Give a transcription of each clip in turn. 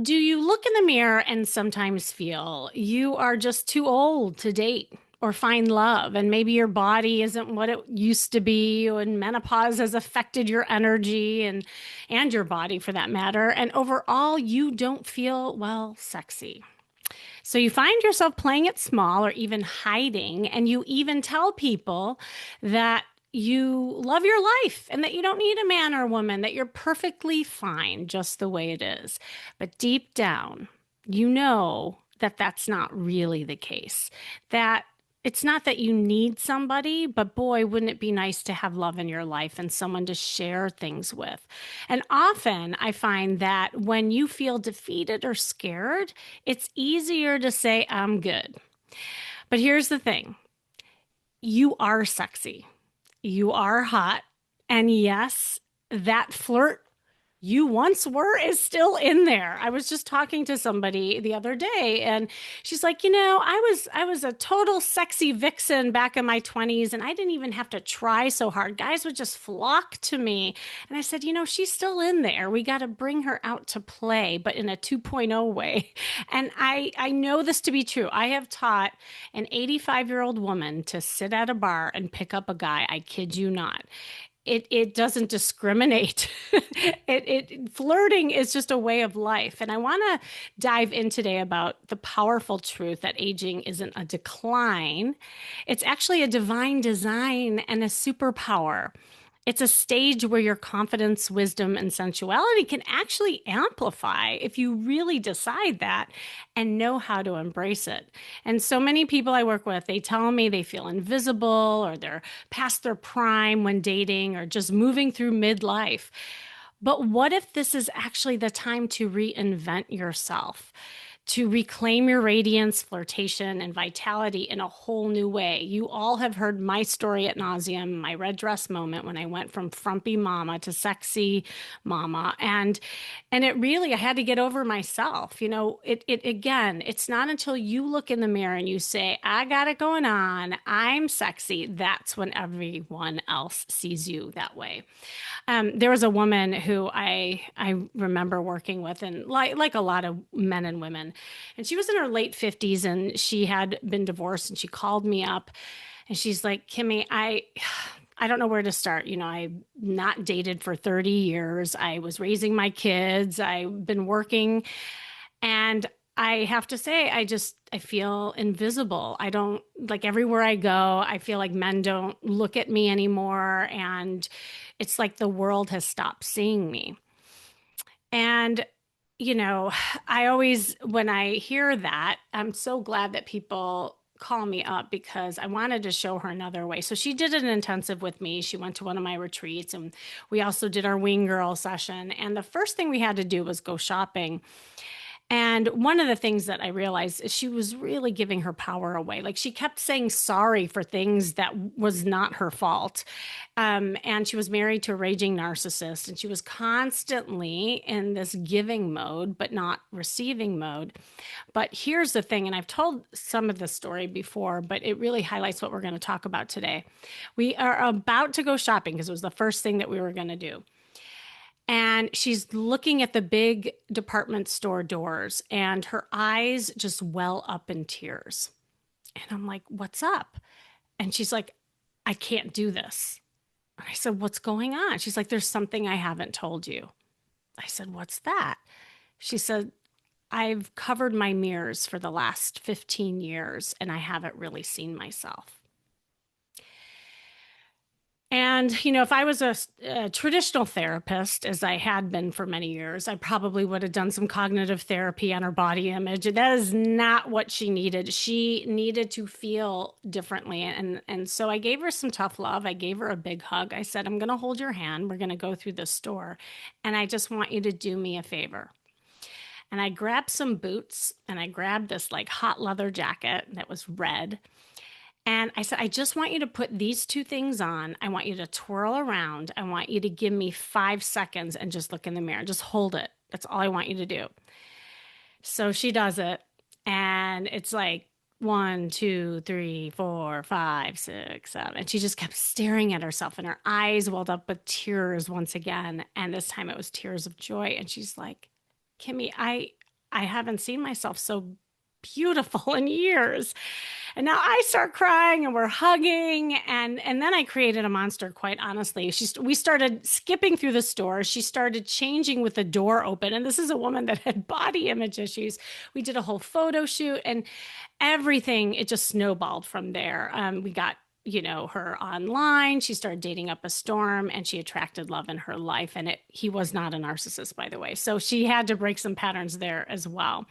Do you look in the mirror and sometimes feel you are just too old to date or find love? And maybe your body isn't what it used to be, and menopause has affected your energy and your body for that matter. And overall, you don't feel, well, sexy. So you find yourself playing it small or even hiding, and you even tell people that you love your life and that you don't need a man or a woman, that you're perfectly fine just the way it is. But deep down, you know that that's not really the case. That it's not that you need somebody, but boy, wouldn't it be nice to have love in your life and someone to share things with. And often I find that when you feel defeated or scared, it's easier to say, I'm good. But here's the thing, you are sexy, you are hot. And yes, that flirt you once were is still in there. I was just talking to somebody the other day and she's like, I was a total sexy vixen back in my 20s and I didn't even have to try so hard. Guys would just flock to me. And I said, she's still in there. We got to bring her out to play, but in a 2.0 way. And I know this to be true. I have taught an 85-year-old woman to sit at a bar and pick up a guy. I kid you not. It doesn't discriminate. Flirting is just a way of life. And I want to dive in today about the powerful truth that aging isn't a decline. It's actually a divine design and a superpower. It's a stage where your confidence, wisdom, and sensuality can actually amplify if you really decide that and know how to embrace it. And so many people I work with, they tell me they feel invisible or they're past their prime when dating or just moving through midlife. But what if this is actually the time to reinvent yourself? To reclaim your radiance, flirtation, and vitality in a whole new way. You all have heard my story at nauseum, my red dress moment when I went from frumpy mama to sexy mama. And it really, I had to get over myself. It again, it's not until you look in the mirror and you say, I got it going on, I'm sexy, that's when everyone else sees you that way. There was a woman who I remember working with, and like a lot of men and women, and she was in her late 50s, and she had been divorced, and she called me up, and she's like, Kimmy, I don't know where to start. I've not dated for 30 years. I was raising my kids. I've been working, and I have to say, I feel invisible. I don't like everywhere I go. I feel like men don't look at me anymore. And it's like the world has stopped seeing me. And, you know, I always, when I hear that, I'm so glad that people call me up because I wanted to show her another way. So she did an intensive with me. She went to one of my retreats and we also did our wing girl session. And the first thing we had to do was go shopping. And one of the things that I realized is she was really giving her power away. Like she kept saying sorry for things that was not her fault. And she was married to a raging narcissist. And she was constantly in this giving mode, but not receiving mode. But here's the thing, and I've told some of the story before, but it really highlights what we're going to talk about today. We are about to go shopping because it was the first thing that we were going to do. And she's looking at the big department store doors and her eyes just well up in tears. And I'm like, what's up? And she's like, I can't do this. And I said, what's going on? She's like, there's something I haven't told you. I said, what's that? She said, I've covered my mirrors for the last 15 years and I haven't really seen myself. And, if I was a traditional therapist, as I had been for many years, I probably would have done some cognitive therapy on her body image. That is not what she needed. She needed to feel differently. And so I gave her some tough love. I gave her a big hug. I said, I'm going to hold your hand. We're going to go through the store. And I just want you to do me a favor. And I grabbed some boots and I grabbed this like hot leather jacket that was red. And I said, I just want you to put these two things on. I want you to twirl around. I want you to give me 5 seconds and just look in the mirror. Just hold it. That's all I want you to do. So she does it. And it's like 1, 2, 3, 4, 5, 6, 7. And she just kept staring at herself and her eyes welled up with tears once again. And this time it was tears of joy. And she's like, Kimmy, I haven't seen myself so beautiful in years. And now I start crying and we're hugging and then I created a monster, quite honestly. We started skipping through the store. She started changing with the door open. And this is a woman that had body image issues. We did a whole photo shoot and everything, it just snowballed from there. We got her online. She started dating up a storm and she attracted love in her life. And he was not a narcissist, by the way. So she had to break some patterns there as well.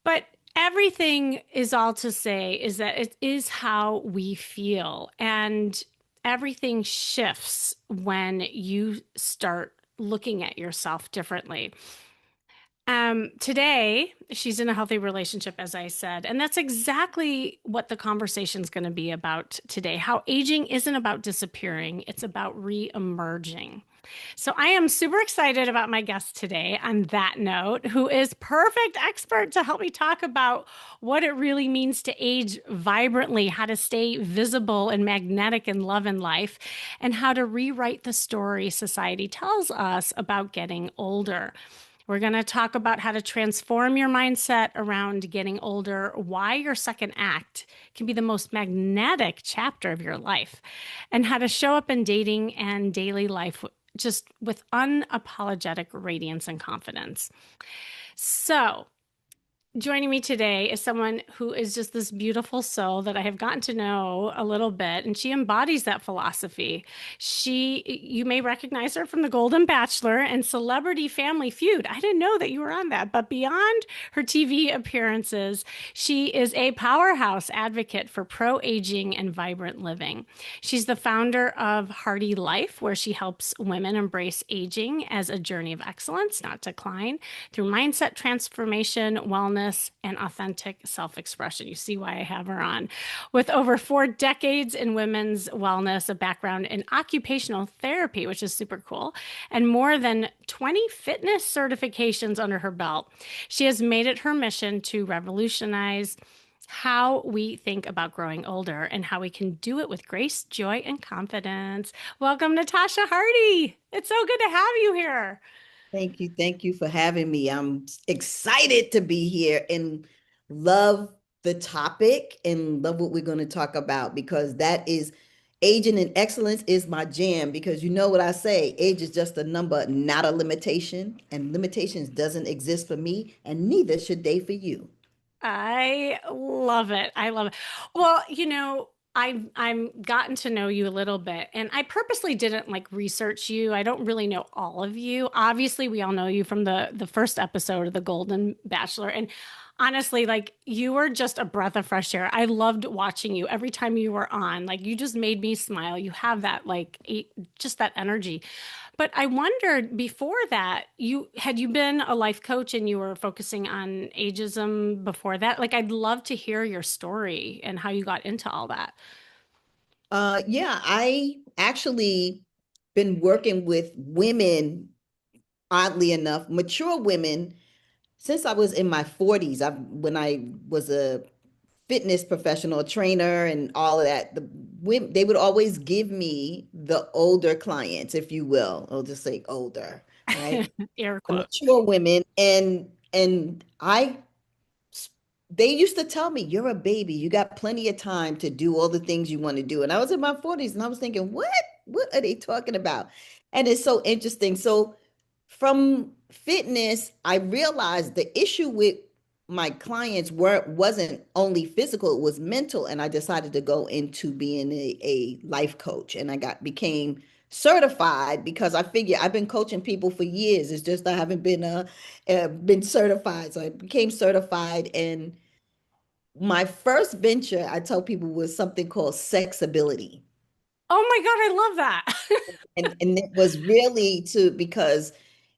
But everything is all to say is that it is how we feel. And everything shifts when you start looking at yourself differently. Today, she's in a healthy relationship, as I said, and that's exactly what the conversation is going to be about today. How aging isn't about disappearing, it's about re-emerging. So I am super excited about my guest today on that note, who is perfect expert to help me talk about what it really means to age vibrantly, how to stay visible and magnetic in love and life, and how to rewrite the story society tells us about getting older. We're going to talk about how to transform your mindset around getting older, why your second act can be the most magnetic chapter of your life, and how to show up in dating and daily life just with unapologetic radiance and confidence. So, joining me today is someone who is just this beautiful soul that I have gotten to know a little bit, and she embodies that philosophy. You may recognize her from the Golden Bachelor and Celebrity Family Feud. I didn't know that you were on that, but beyond her TV appearances, she is a powerhouse advocate for pro-aging and vibrant living. She's the founder of Hardee Life, where she helps women embrace aging as a journey of excellence, not decline, through mindset transformation, wellness, and authentic self expression. You see why I have her on. With over 4 decades in women's wellness, a background in occupational therapy, which is super cool, and more than 20 fitness certifications under her belt, she has made it her mission to revolutionize how we think about growing older and how we can do it with grace, joy, and confidence. Welcome, Natascha Hardee. It's so good to have you here. Thank you. Thank you for having me. I'm excited to be here and love the topic and love what we're going to talk about because that is aging and excellence is my jam because you know what I say, age is just a number, not a limitation, and limitations doesn't exist for me and neither should they for you. I love it. I love it. Well, I'm gotten to know you a little bit, and I purposely didn't like research you. I don't really know all of you. Obviously, we all know you from the first episode of the Golden Bachelor, and honestly, like you were just a breath of fresh air. I loved watching you every time you were on. Like you just made me smile. You have that just that energy. But I wondered before that, you been a life coach and you were focusing on ageism before that? Like I'd love to hear your story and how you got into all that. Yeah, I actually been working with women, oddly enough, mature women since I was in my 40s. When I was a fitness professional trainer and all of that, the women they would always give me the older clients, if you will. I'll just say older, right? Air The quotes. mature women, and they used to tell me, "You're a baby. You got plenty of time to do all the things you want to do." And I was in my 40s and I was thinking, "What? What are they talking about?" And it's so interesting. So from fitness, I realized the issue with my clients wasn't only physical, it was mental. And I decided to go into being a life coach. And I became certified because I figure I've been coaching people for years. It's just I haven't been certified. So I became certified. And my first venture, I tell people, was something called sexability. Oh my God, I love that. And it was really to because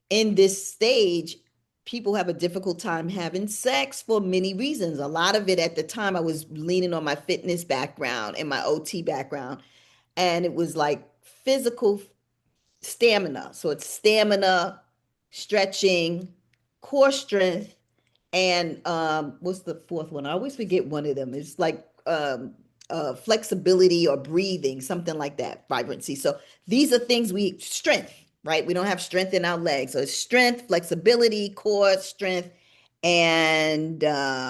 in this stage, people have a difficult time having sex for many reasons. A lot of it at the time, I was leaning on my fitness background and my OT background. And it was like physical stamina. So it's stamina, stretching, core strength, and what's the fourth one? I always forget one of them. It's like flexibility or breathing, something like that, vibrancy. So these are things strength, right? We don't have strength in our legs. So it's strength, flexibility, core strength, and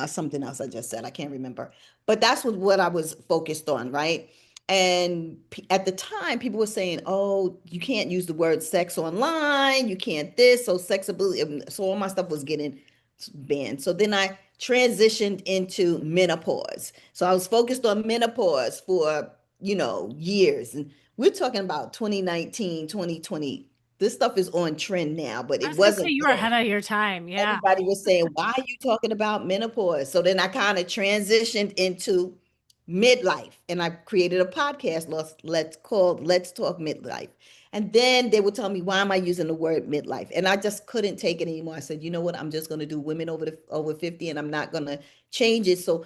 something else I just said. I can't remember. But that's what I was focused on, right? And at the time, people were saying, "Oh, you can't use the word sex online. You can't this." So sexability. So all my stuff was getting banned. So then I transitioned into menopause. So I was focused on menopause for, years. And we're talking about 2019, 2020. This stuff is on trend now, but I it was gonna say wasn't you were then. ahead of your time. Yeah. Everybody was saying, why are you talking about menopause? So then I kind of transitioned into midlife and I created a podcast, Let's Talk Midlife. And then they would tell me, why am I using the word midlife? And I just couldn't take it anymore. I said, you know what? I'm just going to do women over 50 and I'm not going to change it. So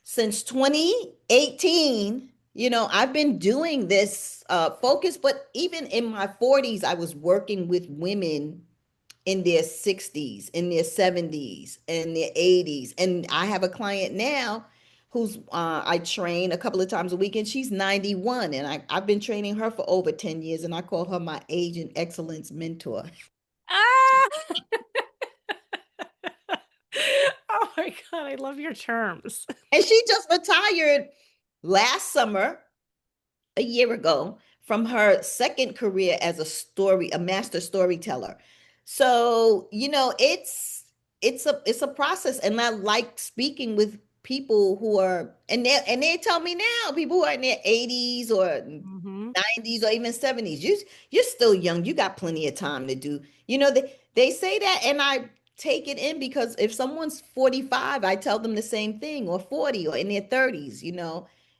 since 2018, I've been doing this focus, but even in my 40s, I was working with women in their 60s, in their 70s, in their 80s. And I have a client now who's I train a couple of times a week, and she's 91. And I've been training her for over 10 years, and I call her my age and excellence mentor. Ah! Oh my God, I love your terms. And she just retired last summer, a year ago, from her second career as a master storyteller. So, it's a process. And I like speaking with people who are, and they tell me now, people who are in their 80s or Hmm. 90s or even 70s, you're still young. You got plenty of time to do. They say that, and I take it in because if someone's 45, I tell them the same thing, or 40 or in their 30s,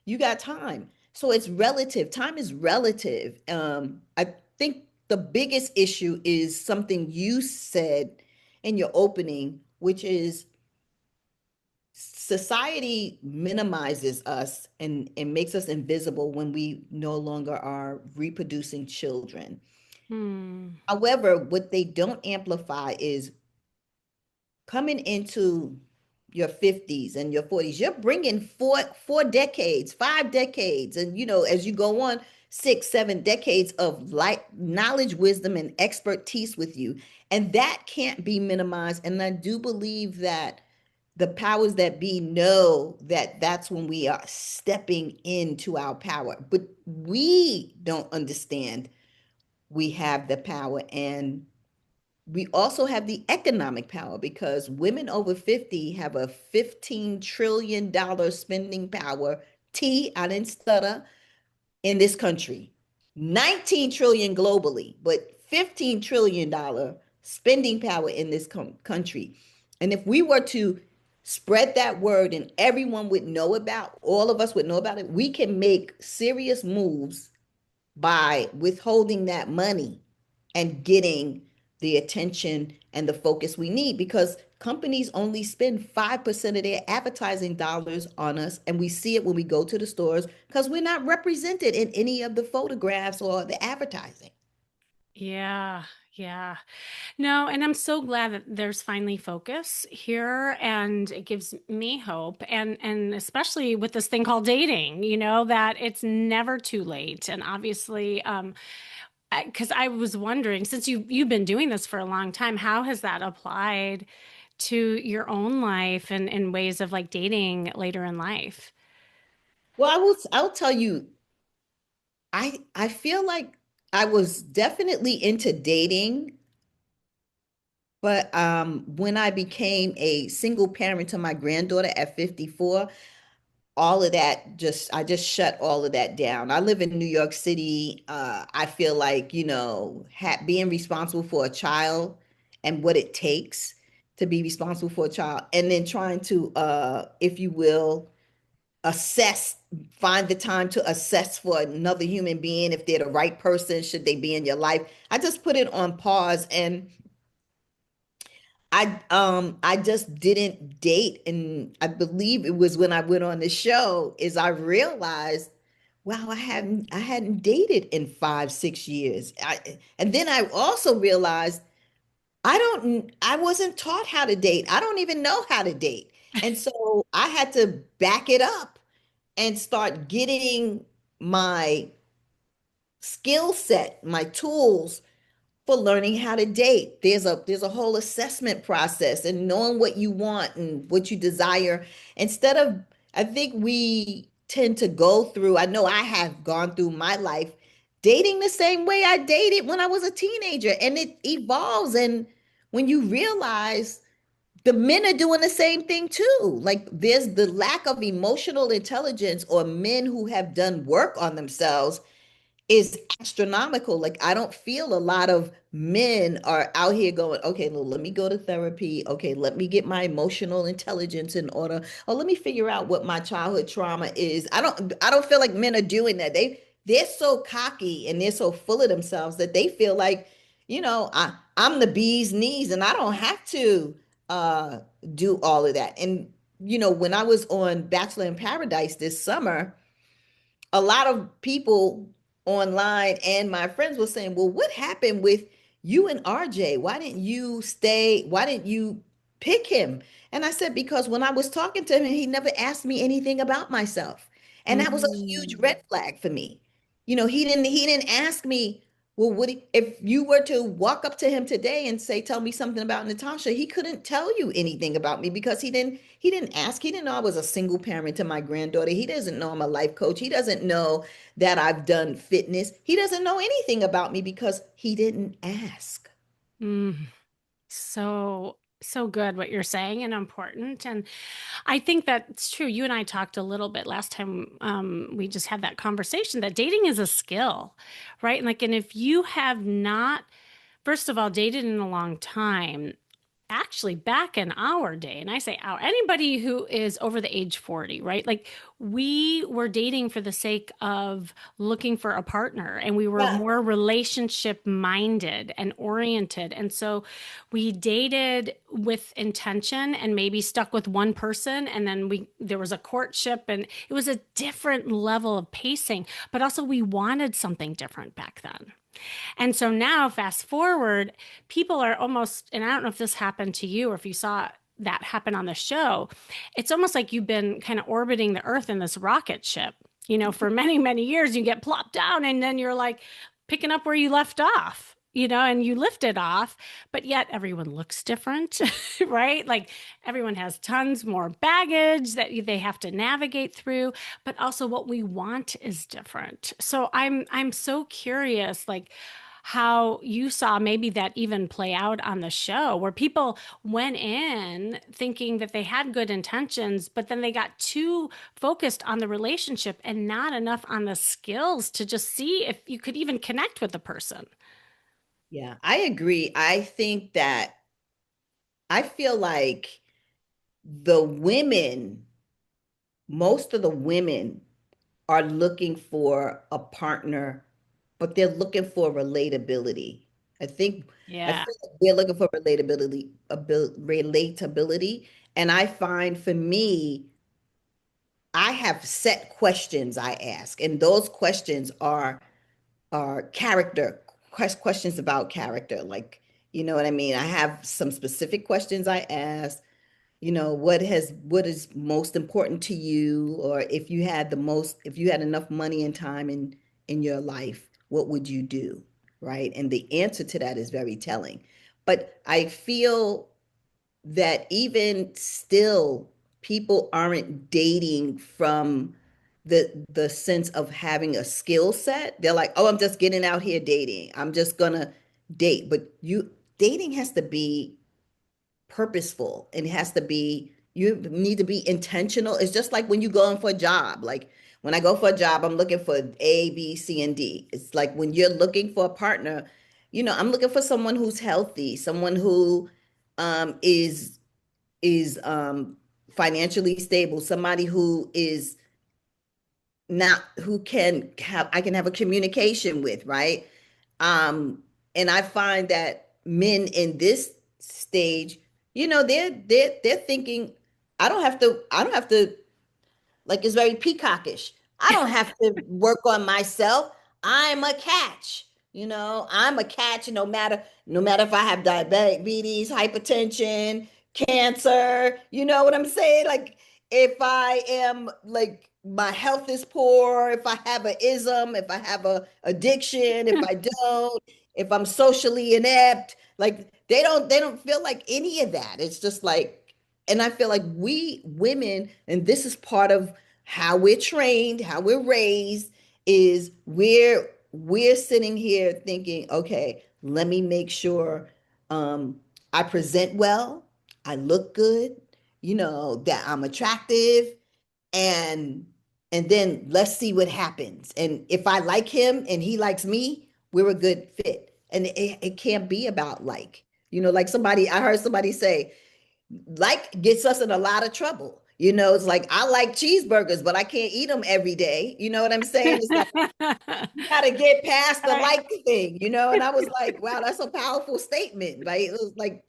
you got time. So it's relative. Time is relative. I think the biggest issue is something you said in your opening, which is society minimizes us and makes us invisible when we no longer are reproducing children. Hmm. However, what they don't amplify is coming into your 50s and your 40s, you're bringing four decades, 5 decades, and as you go on, 6 7 decades of life knowledge, wisdom, and expertise with you. And that can't be minimized. And I do believe that the powers that be know that that's when we are stepping into our power, but we don't understand we have the power. And we also have the economic power because women over 50 have a $15 trillion spending power. I didn't stutter, in this country. 19 trillion globally, but $15 trillion spending power in this country. And if we were to spread that word and everyone would know about, all of us would know about it, we can make serious moves by withholding that money and getting the attention and the focus we need, because companies only spend 5% of their advertising dollars on us, and we see it when we go to the stores because we're not represented in any of the photographs or the advertising. Yeah. Yeah. No, and I'm so glad that there's finally focus here and it gives me hope and especially with this thing called dating, that it's never too late. And obviously because I was wondering, since you've been doing this for a long time, how has that applied to your own life and ways of like dating later in life? Well, I'll tell you, I feel like I was definitely into dating, but when I became a single parent to my granddaughter at 54, all of that, I just shut all of that down. I live in New York City. I feel like, being responsible for a child and what it takes to be responsible for a child, and then trying to, if you will, assess, find the time to assess for another human being if they're the right person, should they be in your life. I just put it on pause, and I just didn't date. And I believe it was when I went on the show is I realized, wow, I hadn't dated in 5 6 years. And then I also realized I wasn't taught how to date. I don't even know how to date. And so I had to back it up and start getting my skill set, my tools for learning how to date. There's a whole assessment process and knowing what you want and what you desire. Instead of, I think we tend to go through, I know I have gone through my life dating the same way I dated when I was a teenager, and it evolves. And when you realize the men are doing the same thing too, like there's the lack of emotional intelligence, or men who have done work on themselves is astronomical. Like I don't feel a lot of men are out here going, okay, well, let me go to therapy. Okay, let me get my emotional intelligence in order. Or let me figure out what my childhood trauma is. I don't feel like men are doing that. They're so cocky and they're so full of themselves that they feel like, I'm the bee's knees and I don't have to uh do all of that. And when I was on Bachelor in Paradise this summer, a lot of people online and my friends were saying, well, what happened with you and RJ? Why didn't you stay? Why didn't you pick him? And I said, because when I was talking to him, he never asked me anything about myself. And that was a huge Mm. red flag for me. He didn't ask me, well, if you were to walk up to him today and say, tell me something about Natasha, he couldn't tell you anything about me because he didn't ask. He didn't know I was a single parent to my granddaughter. He doesn't know I'm a life coach. He doesn't know that I've done fitness. He doesn't know anything about me because he didn't ask. Mm. So good what you're saying and important. And I think that's true. You and I talked a little bit last time we just had that conversation that dating is a skill, right? And if you have not, first of all, dated in a long time, actually back in our day, and I say our, anybody who is over the age 40, right? Like we were dating for the sake of looking for a partner, and we were Yeah. more relationship minded and oriented. And so we dated with intention and maybe stuck with one person, and then there was a courtship, and it was a different level of pacing, but also we wanted something different back then. And so now, fast forward, people are almost, and I don't know if this happened to you or if you saw that happen on the show, it's almost like you've been kind of orbiting the earth in this rocket ship, for many, many years. You get plopped down and then you're like picking up where you left off. And you lift it off, but yet everyone looks different, right? Like everyone has tons more baggage that they have to navigate through, but also what we want is different. So I'm so curious, like how you saw maybe that even play out on the show where people went in thinking that they had good intentions, but then they got too focused on the relationship and not enough on the skills to just see if you could even connect with the person. Yeah, I agree. I think that I feel like the women, most of the women are looking for a partner, but they're looking for relatability. I think I Yeah. feel like they're looking for relatability. And I find for me, I have set questions I ask, and those questions are character questions about character. Like, you know what I mean? I have some specific questions I ask. What is most important to you, or if you had enough money and time in your life, what would you do? Right? And the answer to that is very telling. But I feel that even still, people aren't dating from the sense of having a skill set. They're like, oh, I'm just getting out here dating. I'm just gonna date. But dating has to be purposeful, and it has to be, you need to be intentional. It's just like when you go in for a job. Like when I go for a job, I'm looking for A, B, C, and D. It's like when you're looking for a partner, I'm looking for someone who's healthy, someone who is financially stable, somebody who is not who can have I can have a communication with, right? And I find that men in this stage, they're thinking, I don't have to, like, it's very peacockish. I don't have to work on myself. I'm a catch. I'm a catch no matter if I have diabetes, hypertension, cancer, you know what I'm saying? Like if I am like my health is poor, if I have a ism, if I have a addiction, if I don't. if I'm socially inept. Like they don't feel like any of that. It's just like, and I feel like we women, and this is part of how we're trained, how we're raised, is we're sitting here thinking, okay, let me make sure I present well, I look good, that I'm attractive, and then let's see what happens. And if I like him and he likes me, we're a good fit. And it can't be about like, like I heard somebody say, like gets us in a lot of trouble. It's like I like cheeseburgers, but I can't eat them every day. You know what I'm saying? It's like you got to get past the Right. like thing. And I was like, wow, that's a powerful statement. Like it was like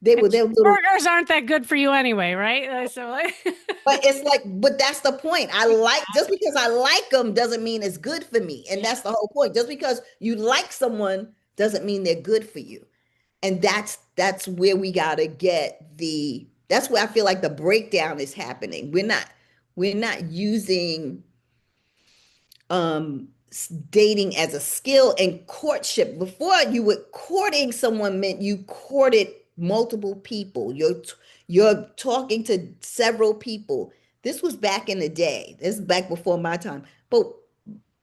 And they were little. cheeseburgers aren't that good for you anyway, right? So like, But it's like, but that's the point. Just because I like them doesn't mean it's good for me. And yeah. that's the whole point. Just because you like someone doesn't mean they're good for you. And that's where we gotta that's where I feel like the breakdown is happening. We're not using dating as a skill, and courtship. Before, you would courting someone meant you courted multiple people. You're talking to several people. This was back in the day. This is back before my time. But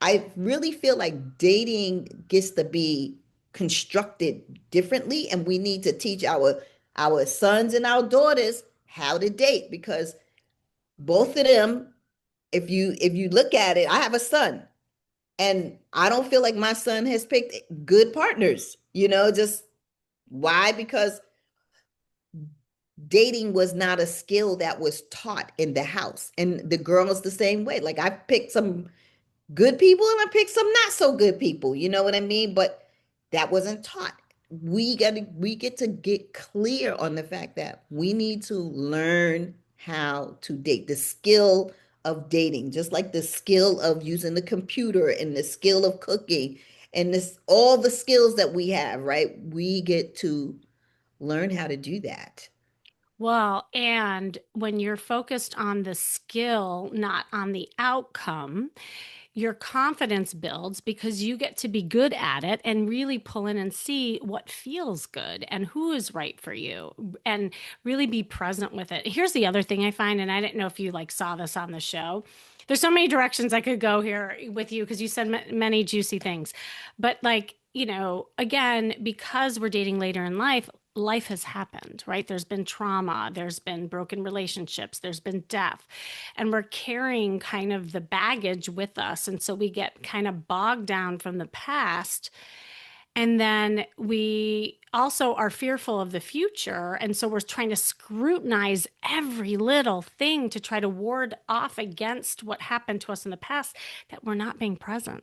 I really feel like dating gets to be constructed differently, and we need to teach our sons and our daughters how to date, because both of them, if you look at it, I have a son, and I don't feel like my son has picked good partners, just why? Because dating was not a skill that was taught in the house. And the girls the same way. Like I picked some good people and I picked some not so good people. You know what I mean? But that wasn't taught. We get to get clear on the fact that we need to learn how to date, the skill of dating, just like the skill of using the computer and the skill of cooking and this all the skills that we have, right? We get to learn how to do that. Well, and when you're focused on the skill, not on the outcome, your confidence builds because you get to be good at it and really pull in and see what feels good and who is right for you and really be present with it. Here's the other thing I find, and I didn't know if you like saw this on the show. There's so many directions I could go here with you because you said many juicy things. But like, again, because we're dating later in life, life has happened, right? There's been trauma, there's been broken relationships, there's been death, and we're carrying kind of the baggage with us. And so we get kind of bogged down from the past. And then we also are fearful of the future. And so we're trying to scrutinize every little thing to try to ward off against what happened to us in the past, that we're not being present,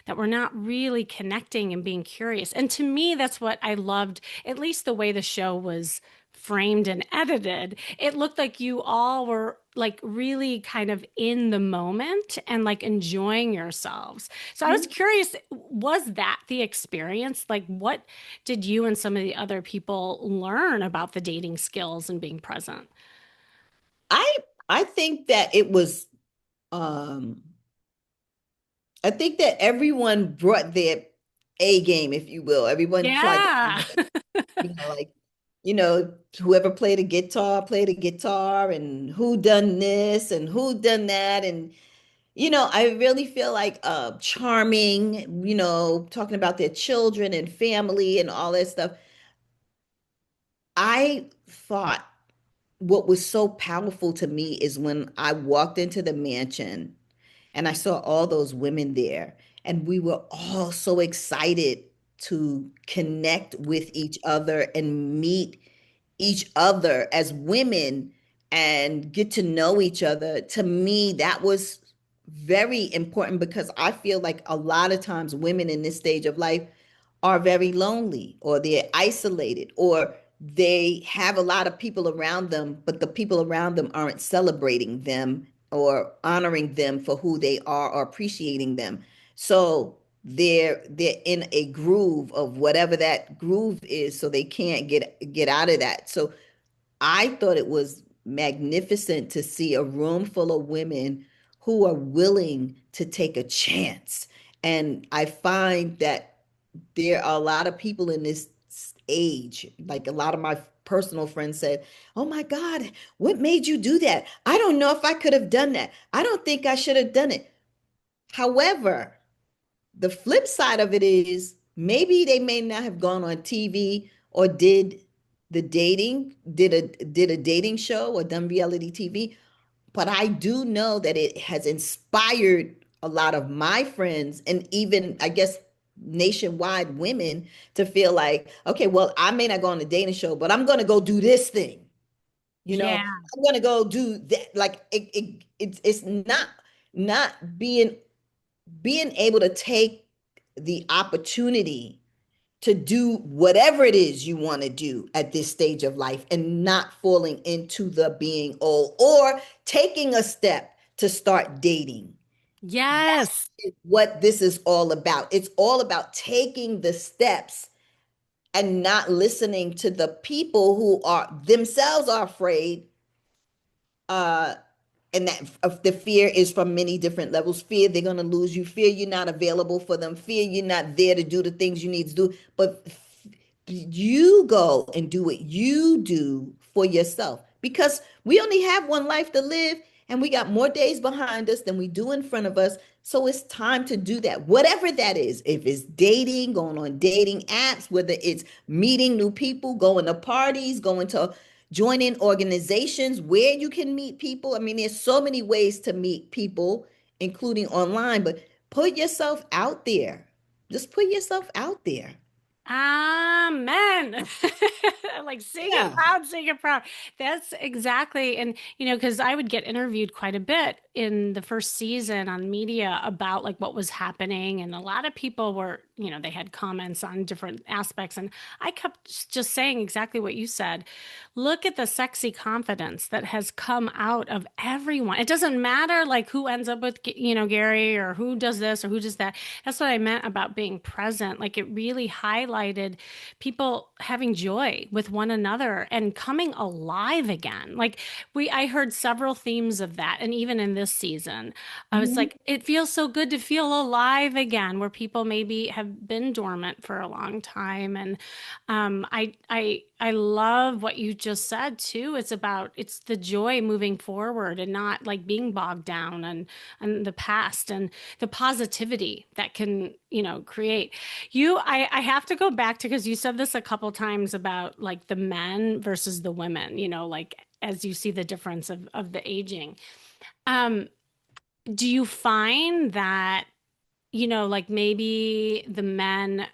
that we're not really connecting and being curious. And to me, that's what I loved, at least the way the show was framed and edited. It looked like you all were like really kind of in the moment and like enjoying yourselves. So I was curious, was that the experience? Like, what did you and some of the other people learn about the dating skills and being present? I I think that it was um I think that everyone brought their A game, if you will. Everyone tried to, Yeah. like, whoever played a guitar, and who done this and who done that. And, I really feel like charming, talking about their children and family and all that stuff. I thought what was so powerful to me is when I walked into the mansion and I saw all those women there, and we were all so excited to connect with each other and meet each other as women and get to know each other. To me, that was very important, because I feel like a lot of times women in this stage of life are very lonely, or they're isolated, or they have a lot of people around them, but the people around them aren't celebrating them or honoring them for who they are or appreciating them. So they're in a groove of whatever that groove is, so they can't get out of that. So I thought it was magnificent to see a room full of women who are willing to take a chance. And I find that there are a lot of people in this age, like a lot of my personal friends said, "Oh my God, what made you do that? I don't know if I could have done that. I don't think I should have done it." However, the flip side of it is maybe they may not have gone on TV or did a dating show or done reality TV, but I do know that it has inspired a lot of my friends and even, I guess, nationwide women to feel like, okay, well, I may not go on a dating show, but I'm going to go do this thing. Yeah. I'm going to go do that. Like it's not being able to take the opportunity to do whatever it is you want to do at this stage of life and not falling into the being old or taking a step to start dating. Yes. What this is all about. It's all about taking the steps and not listening to the people who are themselves are afraid, uh and that of the fear is from many different levels. Fear they're going to lose you, fear you're not available for them, fear you're not there to do the things you need to do, but you go and do what you do for yourself, because we only have one life to live and we got more days behind us than we do in front of us. So it's time to do that, whatever that is. If it's dating, going on dating apps, whether it's meeting new people, going to parties, going to joining organizations where you can meet people. I mean, there's so many ways to meet people, including online, but put yourself out there. Just put yourself out there. Amen. Like sing it Yeah. loud, sing it proud. That's exactly, and because I would get interviewed quite a bit in the first season on media about like what was happening, and a lot of people were, they had comments on different aspects, and I kept just saying exactly what you said. Look at the sexy confidence that has come out of everyone. It doesn't matter like who ends up with, Gary, or who does this or who does that. That's what I meant about being present. Like it really highlighted people having joy with one another and coming alive again. Like I heard several themes of that. And even in this season, I was Mhm. like, it feels so good to feel alive again, where people maybe have been dormant for a long time. And I love what you just said too. It's the joy moving forward and not like being bogged down and the past and the positivity that can, create. I have to go back to, because you said this a couple times about like the men versus the women, like as you see the difference of the aging. Um, do you find that, like maybe the men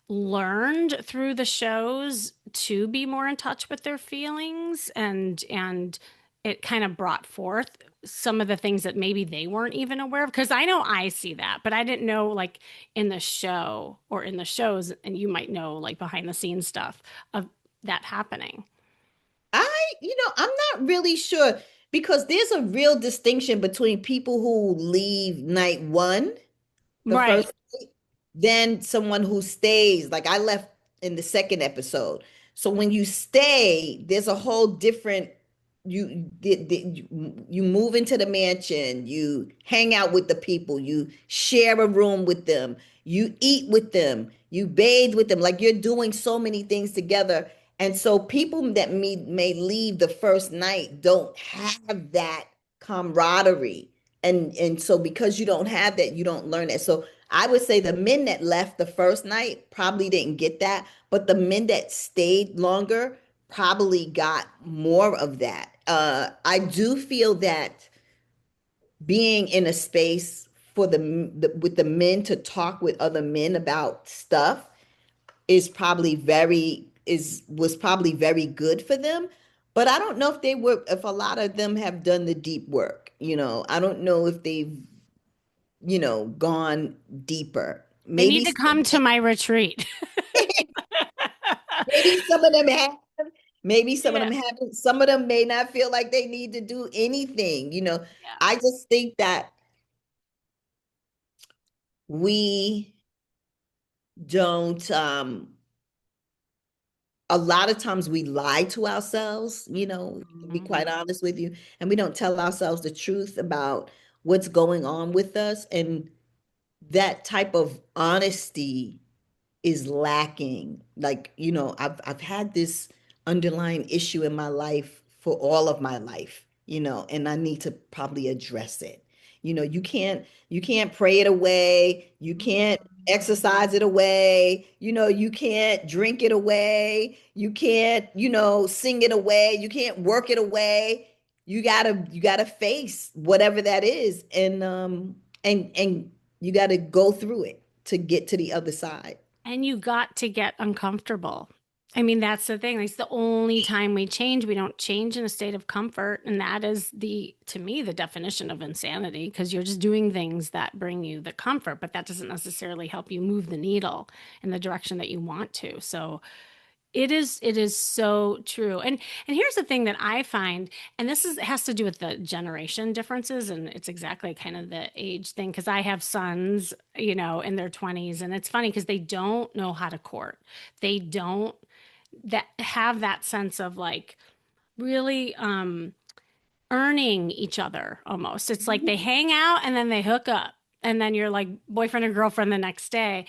learned through the shows to be more in touch with their feelings, and it kind of brought forth some of the things that maybe they weren't even aware of? Because I know I see that, but I didn't know like in the show or in the shows, and you might know like behind the scenes stuff of that happening. I'm not really sure, because there's a real distinction between people who leave night one, the Right. first night, than someone who stays. Like I left in the second episode. So when you stay, there's a whole different you move into the mansion, you hang out with the people, you share a room with them, you eat with them, you bathe with them, like you're doing so many things together. And so people that may leave the first night don't have that camaraderie. And so because you don't have that, you don't learn it. So I would say the men that left the first night probably didn't get that, but the men that stayed longer probably got more of that. I do feel that being in a space for with the men to talk with other men about stuff was probably very good for them. But I don't know if a lot of them have done the deep work. I don't know if they've gone deeper. They need to come to my retreat. Maybe some of them have, maybe some of Yeah. them haven't. Some of them may not feel like they need to do anything. Yeah. I just think that we don't, a lot of times we lie to ourselves, to be quite Mhm. honest with you, and we don't tell ourselves the truth about what's going on with us. And that type of honesty is lacking. Like, I've had this underlying issue in my life for all of my life, and I need to probably address it. You can't pray it away. You can't exercise it away. You can't drink it away. You can't, sing it away. You can't work it away. You gotta face whatever that is, and you gotta go through it to get to the other side. And you got to get uncomfortable. I mean, that's the thing. It's the only time we change. We don't change in a state of comfort. And that is to me, the definition of insanity, because you're just doing things that bring you the comfort, but that doesn't necessarily help you move the needle in the direction that you want to. So it is so true. And here's the thing that I find, and this is has to do with the generation differences, and it's exactly kind of the age thing, because I have sons, in their 20s, and it's funny because they don't know how to court. They don't that have that sense of like really earning each other almost. It's like they hang out and then they hook up. And then you're like boyfriend and girlfriend the next day.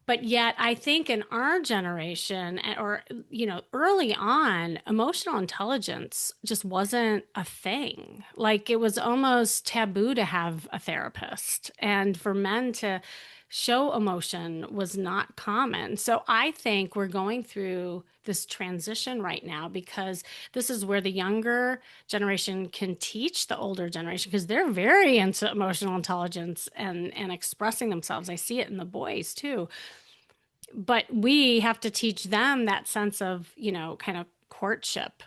But yet, I think in our generation, or, early on, emotional intelligence just wasn't a thing. Like it was almost taboo to have a therapist. And for men to show emotion was not common. So I think we're going through this transition right now because this is where the younger generation can teach the older generation because they're very into emotional intelligence and expressing themselves. I see it in the boys too, but we have to teach them that sense of, kind of courtship,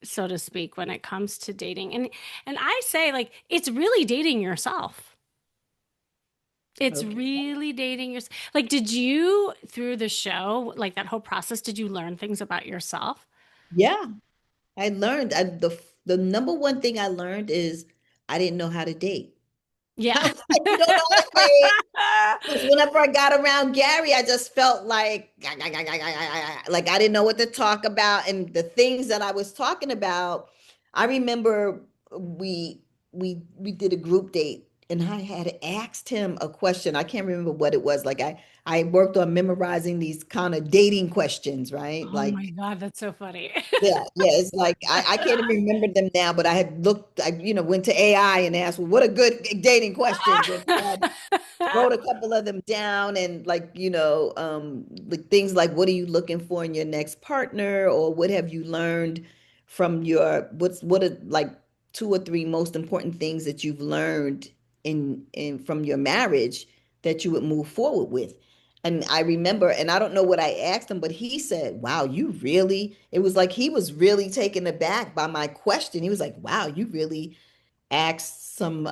so to speak, when it comes to dating. And I say, like, it's really dating yourself. It's Okay. really dating yourself. Like, did you, through the show, like that whole process, did you learn things about yourself? Yeah, I learned the number one thing I learned is I didn't know how to date. Yeah. I was like, you don't know how to date. Because whenever I got around Gary, I just felt like I didn't know what to talk about. And the things that I was talking about, I remember we did a group date and I had asked him a question. I can't remember what it was. Like I worked on memorizing these kind of dating questions, right? Oh my Like God, that's so funny. yeah, it's like I can't even remember them now, but I had looked, went to AI and asked, well, what are good dating questions? And I wrote a couple of them down and like things like what are you looking for in your next partner, or what have you learned from what are like two or three most important things that you've learned in from your marriage that you would move forward with. And I remember, and I don't know what I asked him, but he said, wow, it was like he was really taken aback by my question. He was like, wow, you really asked some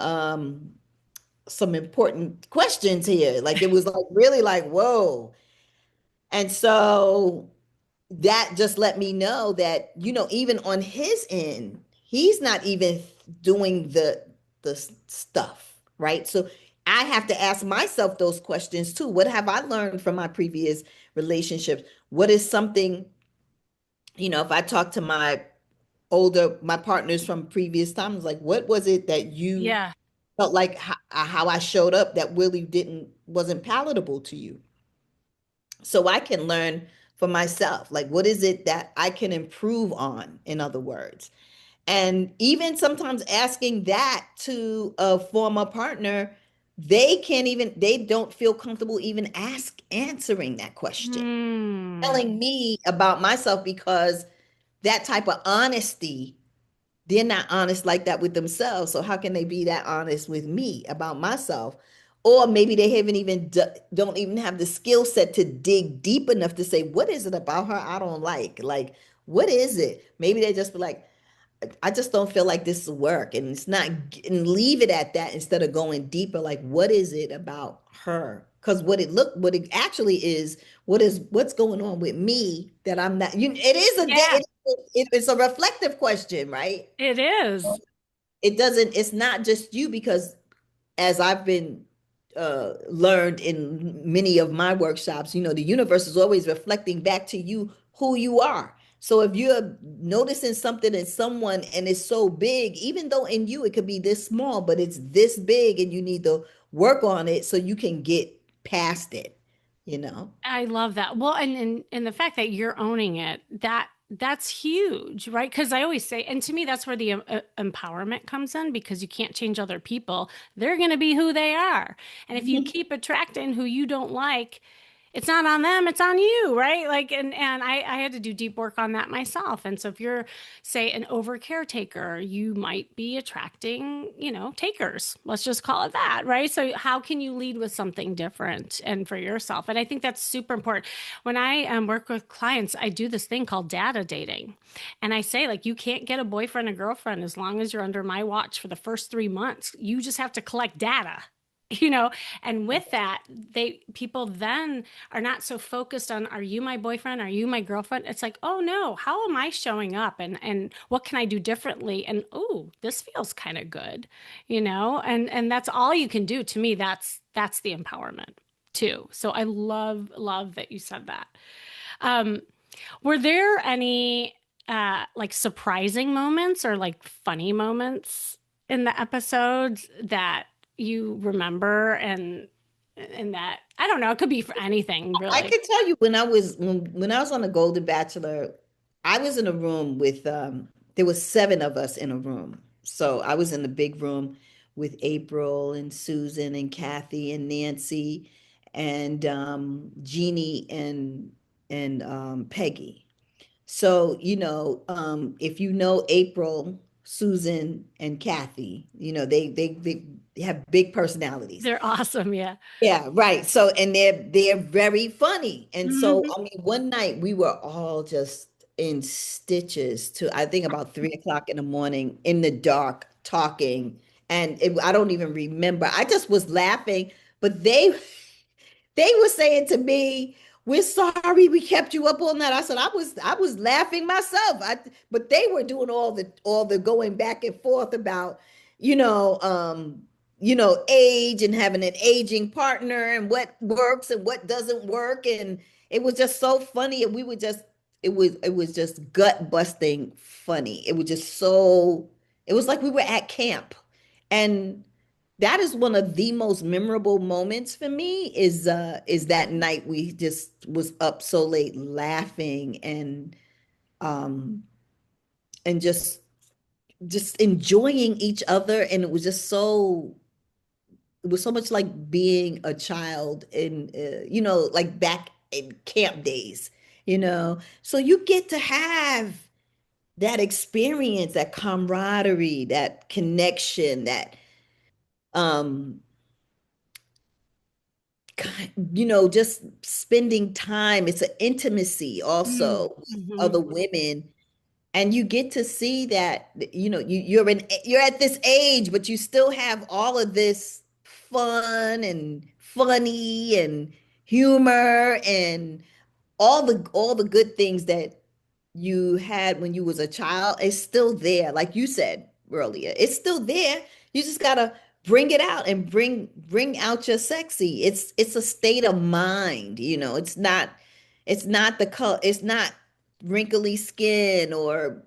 important questions here. Like it was like really like, whoa. And so that just let me know that, even on his end, he's not even doing the stuff, right? So I have to ask myself those questions too. What have I learned from my previous relationships? What is something, if I talk to my partners from previous times, like what was it that you Yeah. felt like how I showed up that really wasn't palatable to you. So I can learn for myself, like what is it that I can improve on, in other words. And even sometimes asking that to a former partner, they don't feel comfortable even answering that question, Hmm. telling me about myself because that type of honesty, they're not honest like that with themselves. So how can they be that honest with me about myself? Or maybe they haven't even don't even have the skill set to dig deep enough to say, what is it about her I don't like? Like, what is it? Maybe they just be like, I just don't feel like this will work. And it's not, and leave it at that instead of going deeper. Like, what is it about her? Because what it actually is, what's going on with me that I'm not, it is Yeah, it's a reflective question, right? it is. It's not just you, because as I've been learned in many of my workshops, the universe is always reflecting back to you who you are. So if you're noticing something in someone and it's so big, even though in you it could be this small, but it's this big and you need to work on it so you can get past it. you know? I love that. Well, and the fact that you're owning it, that's huge, right? Because I always say, and to me, that's where the empowerment comes in because you can't change other people. They're going to be who they are. And if you keep attracting who you don't like, it's not on them, it's on you, right? Like, and I had to do deep work on that myself. And so if you're, say, an over caretaker, you might be attracting, takers. Let's just call it that, right? So how can you lead with something different and for yourself? And I think that's super important. When I work with clients, I do this thing called data dating. And I say, like, you can't get a boyfriend or girlfriend as long as you're under my watch for the first 3 months. You just have to collect data. you know and with that, they people then are not so focused on, are you my boyfriend, are you my girlfriend? It's like, oh no, how am I showing up, and what can I do differently, and oh, this feels kind of good. And that's all you can do. To me, that's the empowerment too. So I love that you said that. um were there any like surprising moments or like funny moments in the episodes that you remember, and that, I don't know, it could be for anything I really. could tell you when I was on the Golden Bachelor, I was in a room with there was seven of us in a room. So I was in the big room with April and Susan and Kathy and Nancy and Jeannie and Peggy. So, if you know April, Susan, and Kathy, they have big personalities. They're awesome, yeah. Yeah, right. So, and they're very funny. And so, Hmm. I mean, one night we were all just in stitches to I think about 3 o'clock in the morning in the dark talking. And I don't even remember. I just was laughing, but they were saying to me, "We're sorry we kept you up all night." I said, "I was laughing myself." But they were doing all the going back and forth about, you know, um, age and having an aging partner and what works and what doesn't work, and it was just so funny. And we were just, it was just gut busting funny. It was just so, it was like we were at camp, and that is one of the most memorable moments for me is that night we just was up so late laughing um and just enjoying each other, and it was so much like being a child in like back in camp days, so you get to have that experience, that camaraderie, that connection, that um just spending time. It's an intimacy also with Mm-hmm. other women. And you get to see that, you're at this age, but you still have all of this fun and funny and humor and all the good things that you had when you was a child is still there. Like you said earlier, it's still there. You just gotta bring it out and bring out your sexy. It's a state of mind. It's not the color. It's not wrinkly skin or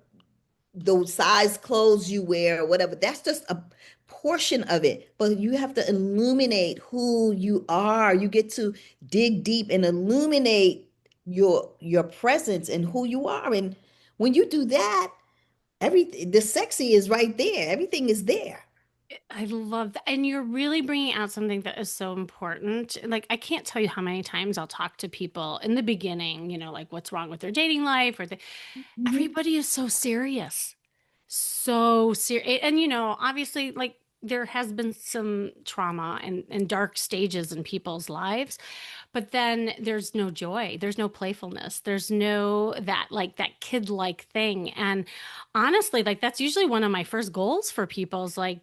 the size clothes you wear or whatever. That's just a portion of it. But you have to illuminate who you are. You get to dig deep and illuminate your presence and who you are. And when you do that, everything, the sexy is right there. Everything is there. I love that. And you're really bringing out something that is so important. Like, I can't tell you how many times I'll talk to people in the beginning, like what's wrong with their dating life, Mhm. everybody is so serious. So serious. And, obviously, like, there has been some trauma and dark stages in people's lives, but then there's no joy, there's no playfulness, there's no that, like, that kid like thing. And honestly, like, that's usually one of my first goals for people is like,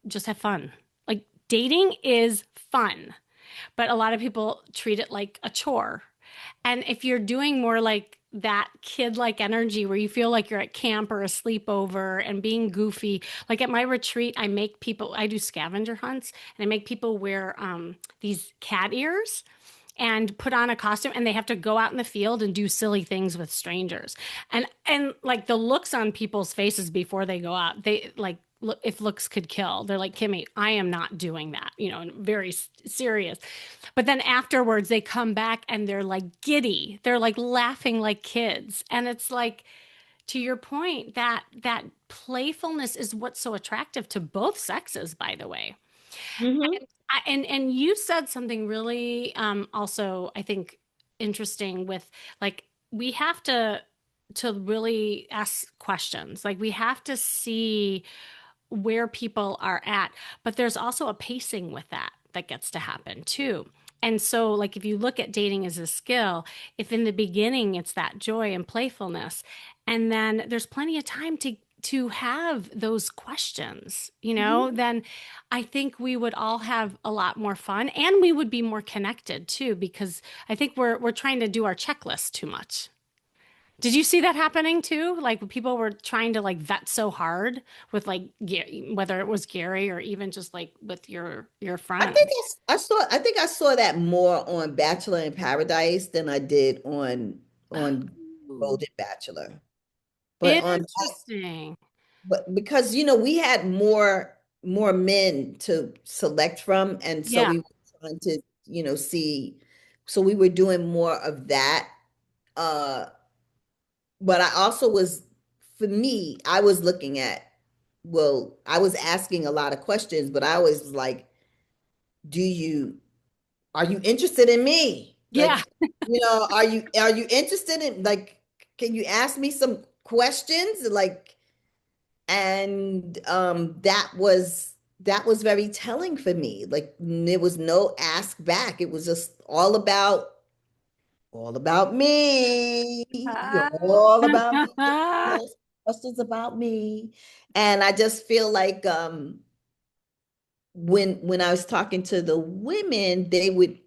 just have fun. Like, dating is fun, but a lot of people treat it like a chore. And if you're doing more like that kid like energy where you feel like you're at camp or a sleepover and being goofy, like at my retreat, I do scavenger hunts and I make people wear these cat ears and put on a costume, and they have to go out in the field and do silly things with strangers. And like the looks on people's faces before they go out, they like if looks could kill. They're like, Kimmy, I am not doing that, and very serious. But then afterwards, they come back and they're like giddy. They're like laughing like kids. And it's like, to your point, that playfulness is what's so attractive to both sexes, by the way. Hmm. And you said something really also I think interesting with like we have to really ask questions. Like we have to see where people are at, but there's also a pacing with that gets to happen too. And so, like, if you look at dating as a skill, if in the beginning it's that joy and playfulness, and then there's plenty of time to have those questions, then I think we would all have a lot more fun and we would be more connected too, because I think we're trying to do our checklist too much. Did you see that happening too? Like people were trying to like vet so hard with like whether it was Gary or even just like with your I think friends. I think I saw that more on Bachelor in Paradise than I did on Oh, Golden Bachelor. But on interesting. but because we had more men to select from, and so Yeah. we were trying to see, so we were doing more of that. Uh, but I also was, for me, I was looking at, well, I was asking a lot of questions, but I always was like, do you are you interested in me? Yeah. Like, are you interested in, like, can you ask me some questions? Like, and that was very telling for me. Like, there was no ask back. It was just all about me. All about me. Just questions about me. And I just feel like when I was talking to the women, they would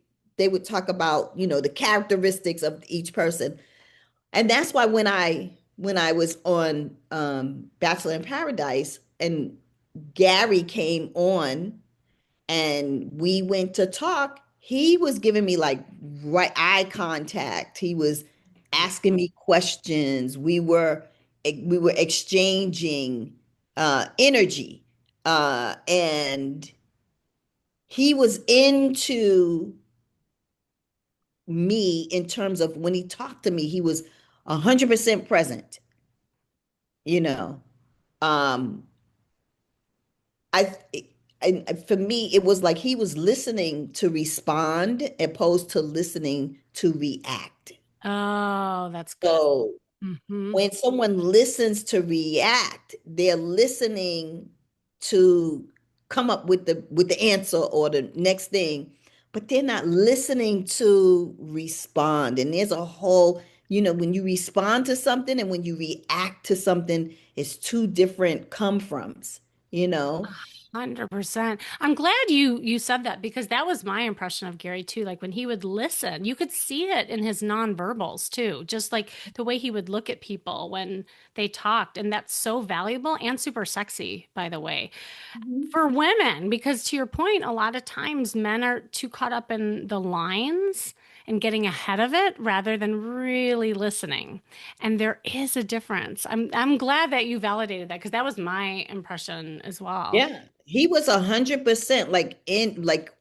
talk about, the characteristics of each person. And that's why when I was on Bachelor in Paradise and Gary came on and we went to talk, he was giving me like right eye contact. He was asking me questions. We were exchanging energy. And he was into me in terms of when he talked to me, he was 100% present, you know. Um, I, for me, it was like he was listening to respond opposed to listening to react. Oh, that's good. So Hmm. when someone listens to react, they're listening to come up with the answer or the next thing, but they're not listening to respond. And there's a whole, when you respond to something and when you react to something, it's two different come froms, you know? 100%. I'm glad you said that because that was my impression of Gary too. Like when he would listen, you could see it in his nonverbals too, just like the way he would look at people when they talked. And that's so valuable and super sexy, by the way, Mhm. for women, because to your point, a lot of times men are too caught up in the lines and getting ahead of it rather than really listening. And there is a difference. I'm glad that you validated that because that was my impression as well. Yeah, he was 100% like in, like,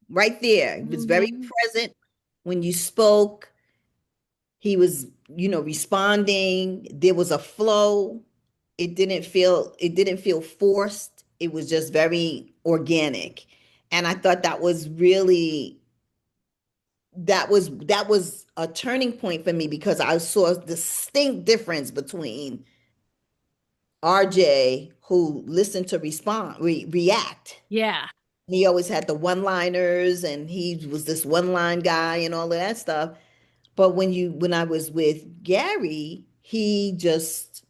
right there. He was very Hmm. present when you spoke. He was, responding. There was a flow. It didn't feel forced. It was just very organic. And I thought that was a turning point for me because I saw a distinct difference between RJ, who listened to react. Yeah. He always had the one-liners and he was this one-line guy and all of that stuff. But when I was with Gary, he just,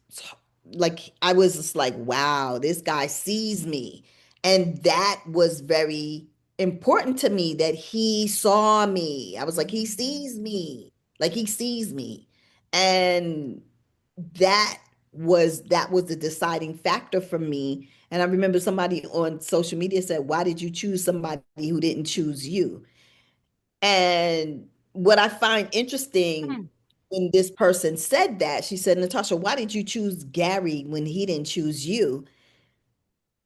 like, I was just like, wow, this guy sees me. And that was very important to me, that he saw me. I was like, he sees me. Like, he sees me. And that was the deciding factor for me. And I remember somebody on social media said, why did you choose somebody who didn't choose you? And what I find interesting, Hmm. when this person said that, she said, Natasha, why did you choose Gary when he didn't choose you?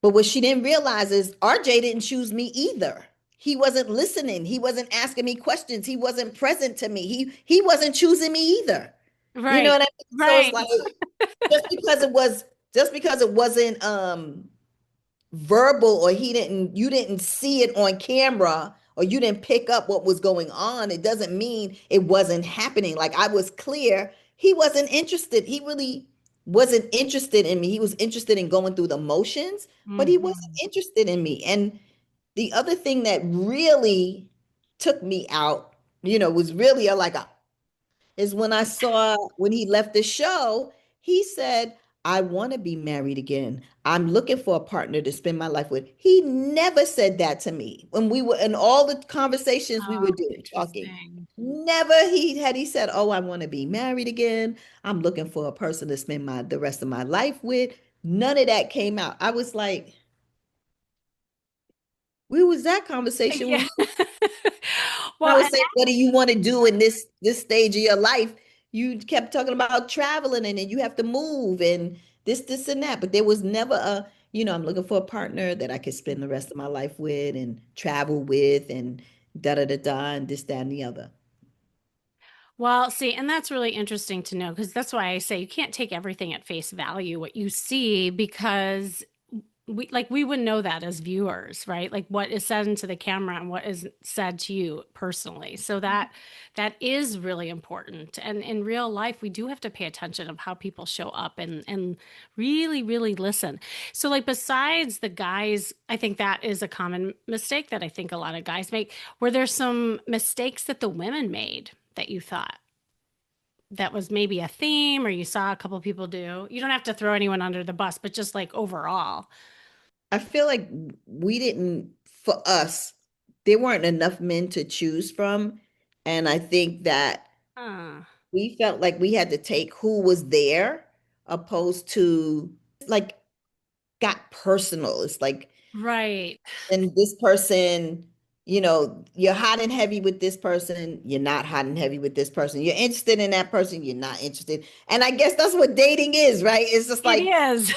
But what she didn't realize is RJ didn't choose me either. He wasn't listening. He wasn't asking me questions. He wasn't present to me. He wasn't choosing me either. You know Right. what I mean? So it's Right. like just because it was just because it wasn't verbal, or he didn't you didn't see it on camera, or you didn't pick up what was going on, it doesn't mean it wasn't happening. Like, I was clear, he wasn't interested. He really wasn't interested in me. He was interested in going through the motions, but he wasn't Mhm. interested in me. And the other thing that really took me out, was really like a is when I saw when he left the show, he said, I want to be married again. I'm looking for a partner to spend my life with. He never said that to me when we were in all the conversations we Oh, were doing, talking. interesting. Never he said, "Oh, I want to be married again. I'm looking for a person to spend the rest of my life with." None of that came out. I was like, where was that conversation when Yeah. we I Well, was saying, what do you want to do in this stage of your life? You kept talking about traveling, and then you have to move and this and that. But there was never I'm looking for a partner that I could spend the rest of my life with and travel with and da da da da and this, that, and the other. well, see, and that's really interesting to know because that's why I say you can't take everything at face value, what you see, because we wouldn't know that as viewers, right? Like what is said into the camera and what is said to you personally. So that is really important. And in real life, we do have to pay attention of how people show up and really, really listen. So like besides the guys, I think that is a common mistake that I think a lot of guys make. Were there some mistakes that the women made that you thought that was maybe a theme or you saw a couple people do? You don't have to throw anyone under the bus, but just like overall. I feel like we didn't, for us, there weren't enough men to choose from. And I think that Uh, we felt like we had to take who was there, opposed to like got personal. It's like, right. and this person, you're hot and heavy with this person, you're not hot and heavy with this person. You're interested in that person, you're not interested. And I guess that's what dating is, right? It's just It like is.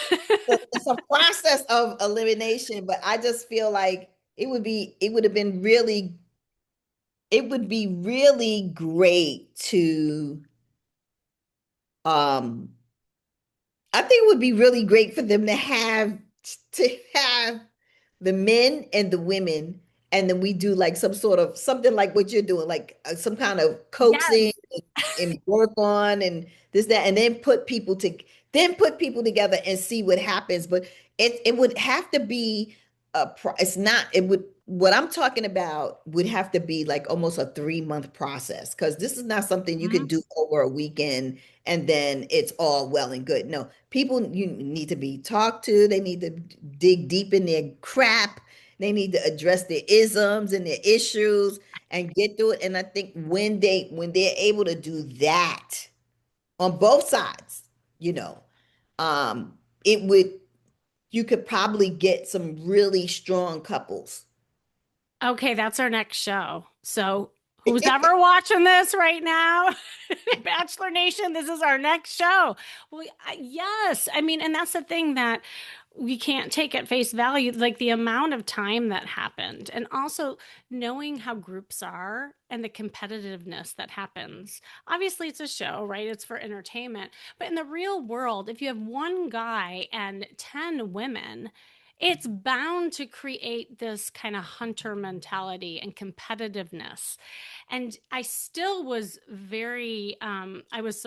it's a process of elimination, but I just feel like it would be really great to um I think it would be really great for them to have the men and the women, and then we do like some sort of something like what you're doing, like some kind of coaxing Yes. and work on and this that, and then put people together and see what happens. But it would have to be it's not it would what I'm talking about would have to be like almost a 3-month process, because this is not something you Mhm. could do over a weekend and then it's all well and good. No, people, you need to be talked to. They need to dig deep in their crap. They need to address their isms and their issues and get through it. And I think when they're able to do that on both sides, you know, it would you could probably get some really strong couples. Okay, that's our next show. So, who's ever watching this right now, Bachelor Nation, this is our next show. Well, yes. I mean, and that's the thing that we can't take at face value, like the amount of time that happened, and also knowing how groups are and the competitiveness that happens. Obviously, it's a show, right? It's for entertainment. But in the real world, if you have one guy and 10 women, it's bound to create this kind of hunter mentality and competitiveness. And I still was I was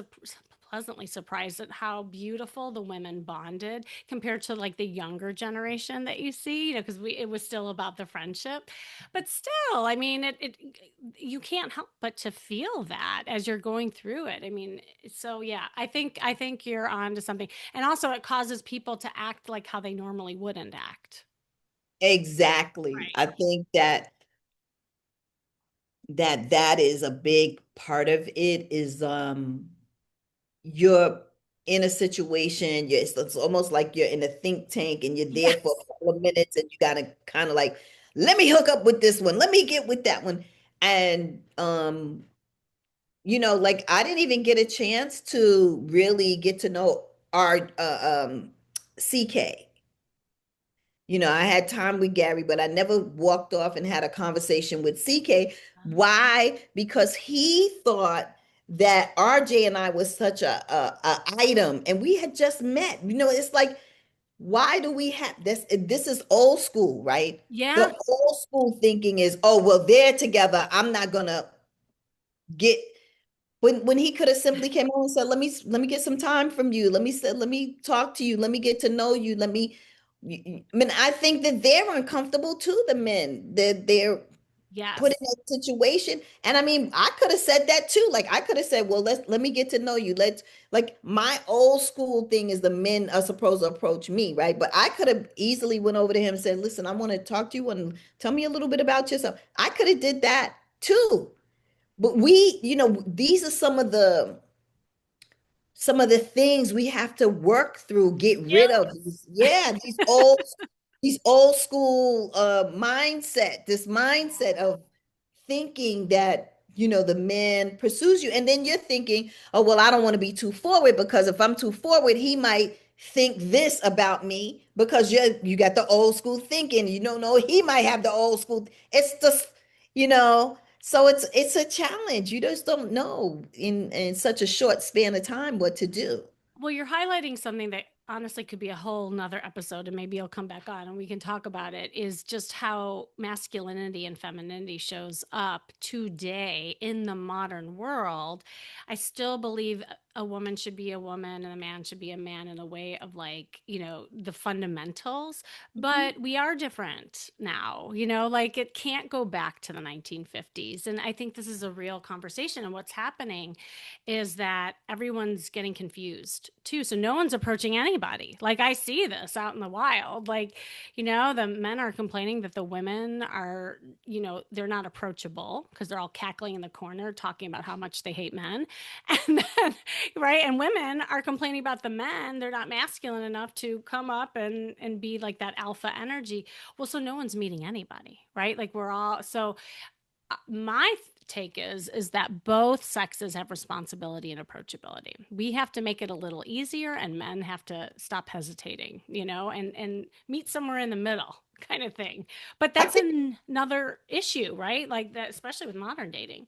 pleasantly surprised at how beautiful the women bonded compared to like the younger generation that you see, because it was still about the friendship. But still, I mean, you can't help but to feel that as you're going through it. I mean, so yeah, I think you're on to something. And also it causes people to act like how they normally wouldn't act. Exactly. Right. I think that is a big part of it is you're in a situation, it's almost like you're in a think tank and you're there for Yes. a couple of minutes and you gotta kind of like, let me hook up with this one, let me get with that one. And like I didn't even get a chance to really get to know our CK. I had time with Gary, but I never walked off and had a conversation with CK. Why? Because he thought that RJ and I was such a item, and we had just met. It's like, why do we have this? This is old school, right? The Yeah. old school thinking is, oh, well, they're together. I'm not gonna get when he could have simply came on and said, let me get some time from you. Let me talk to you. Let me get to know you. I mean, I think that they're uncomfortable too, the men. They're put in Yes. that situation. And I mean, I could have said that too. Like I could have said, well, let me get to know you. Let's like my old school thing is the men are supposed to approach me, right? But I could have easily went over to him and said, listen, I want to talk to you and tell me a little bit about yourself. I could have did that too. But these are some of the things we have to work through, get rid of. Yeah, these old school mindset, this mindset of thinking that the man pursues you, and then you're thinking, oh well, I don't want to be too forward, because if I'm too forward, he might think this about me, because you got the old school thinking. You don't know, he might have the old school. It's just, so it's a challenge. You just don't know in such a short span of time what to do. Well, you're highlighting something that honestly could be a whole nother episode, and maybe you'll come back on and we can talk about it. Is just how masculinity and femininity shows up today in the modern world. I still believe a woman should be a woman and a man should be a man in a way of, like, the fundamentals, Mhm. but we are different now, like it can't go back to the 1950s. And I think this is a real conversation. And what's happening is that everyone's getting confused too. So no one's approaching anybody. Like I see this out in the wild. Like, the men are complaining that the women are, they're not approachable because they're all cackling in the corner talking about how much they hate men. And then, right. And women are complaining about the men. They're not masculine enough to come up and be like that alpha energy. Well, so no one's meeting anybody, right? Like we're all, so my take is that both sexes have responsibility and approachability. We have to make it a little easier, and men have to stop hesitating, and meet somewhere in the middle, kind of thing. But I that's think, another issue, right? Like that, especially with modern dating.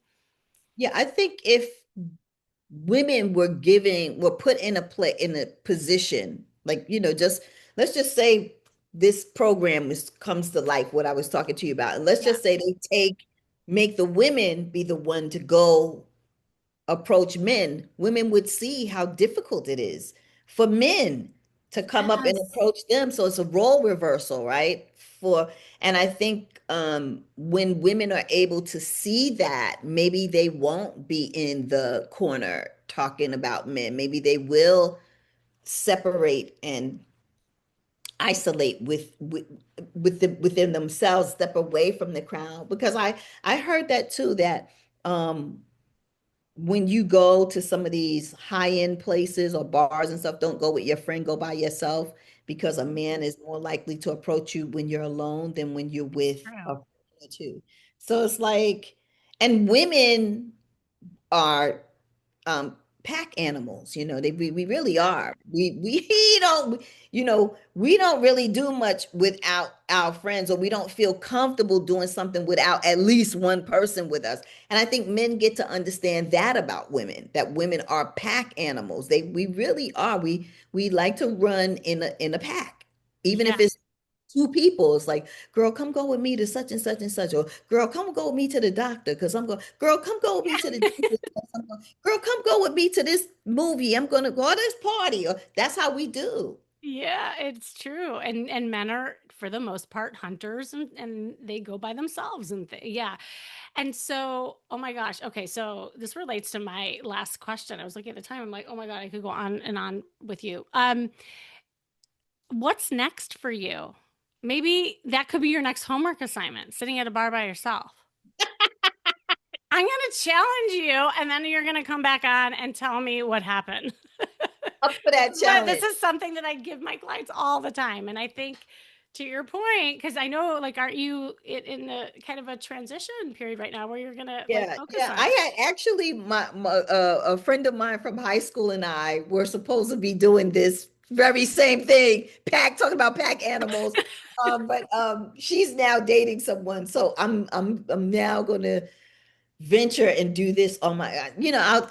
yeah, I think if women were put in a position, like, just let's just say this program comes to life, what I was talking to you about, and let's Yeah. just say they make the women be the one to go approach men. Women would see how difficult it is for men to come up and Yes. approach them. So it's a role reversal, right? And I think when women are able to see that, maybe they won't be in the corner talking about men. Maybe they will separate and isolate within themselves, step away from the crowd. Because I heard that too, that um when you go to some of these high-end places or bars and stuff, don't go with your friend, go by yourself, because a man is more likely to approach you when you're alone than when you're with True. a friend or two. So it's like, and women are pack animals. We really are. We don't, we don't really do much without our friends, or we don't feel comfortable doing something without at least one person with us. And I think men get to understand that about women, that women are pack animals. We really are. We like to run in a pack, even if Yeah. it's two people. It's like, girl, come go with me to such and such and such, or girl, come go with me to the doctor because I'm going. Girl, come go with me to the dentist, 'cause I'm going. Girl, come go with me to this movie. I'm gonna go to this party. Or that's how we do. Yeah, it's true. And men are for the most part hunters, and they go by themselves yeah. And so, oh my gosh. Okay, so this relates to my last question. I was looking at the time. I'm like, "Oh my god, I could go on and on with you." What's next for you? Maybe that could be your next homework assignment, sitting at a bar by yourself. I'm going to challenge you, and then you're going to come back on and tell me what happened. Up for that But this challenge. is something that I give my clients all the time. And I think, to your point, because I know, like, aren't you in the kind of a transition period right now where you're going to like Yeah, focus yeah. on it? I had actually, a friend of mine from high school and I were supposed to be doing this Very same thing. Pack talking about pack animals. But she's now dating someone. So I'm now gonna venture and do this on my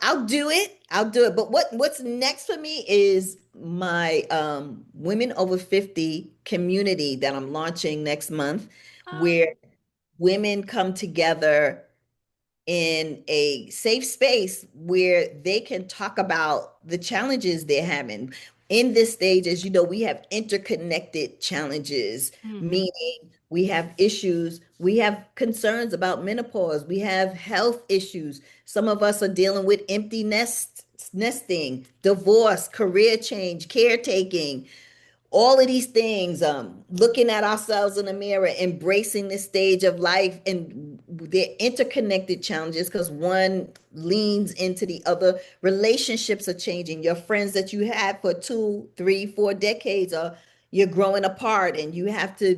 I'll do it. I'll do it. But what's next for me is my women over 50 community that I'm launching next month, Oh, where women come together in a safe space where they can talk about the challenges they're having. In this stage, as you know, we have interconnected challenges, mhm. meaning we have issues, we have concerns about menopause, we have health issues. Some of us are dealing with nesting, divorce, career change, caretaking, all of these things, looking at ourselves in the mirror, embracing this stage of life, and they're interconnected challenges because one leans into the other. Relationships are changing. Your friends that you had for 2, 3, 4 decades are you're growing apart, and you have to,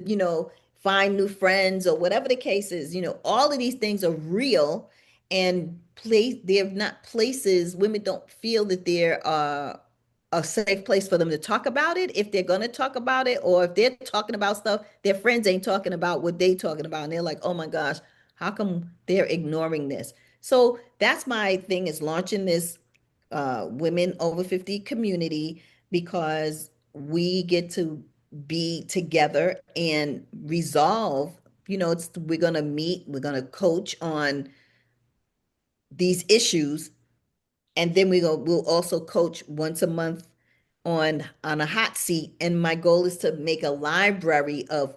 find new friends or whatever the case is. All of these things are real, and they're not places. Women don't feel that they're a safe place for them to talk about it if they're going to talk about it, or if they're talking about stuff their friends ain't talking about what they talking about, and they're like, oh my gosh, how come they're ignoring this? So that's my thing, is launching this women over 50 community, because we get to be together and resolve. We're going to meet, we're going to coach on these issues, and then we'll also coach once a month on a hot seat. And my goal is to make a library of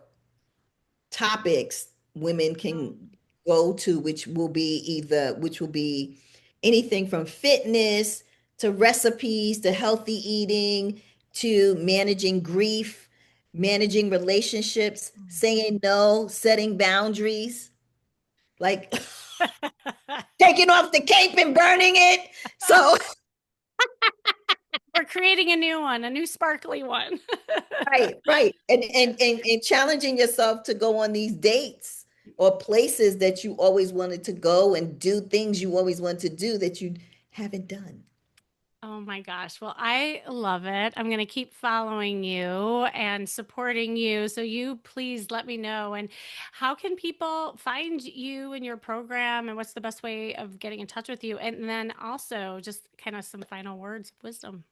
topics women can go to, which will be anything from fitness to recipes to healthy eating to managing grief, managing relationships, saying no, setting boundaries, like taking off the cape and burning it. So We're creating a new one, a new sparkly one. right, right. And challenging yourself to go on these dates or places that you always wanted to go, and do things you always wanted to do that you haven't done. Oh my gosh. Well, I love it. I'm going to keep following you and supporting you. So you please let me know. And how can people find you in your program, and what's the best way of getting in touch with you? And then also just kind of some final words of wisdom.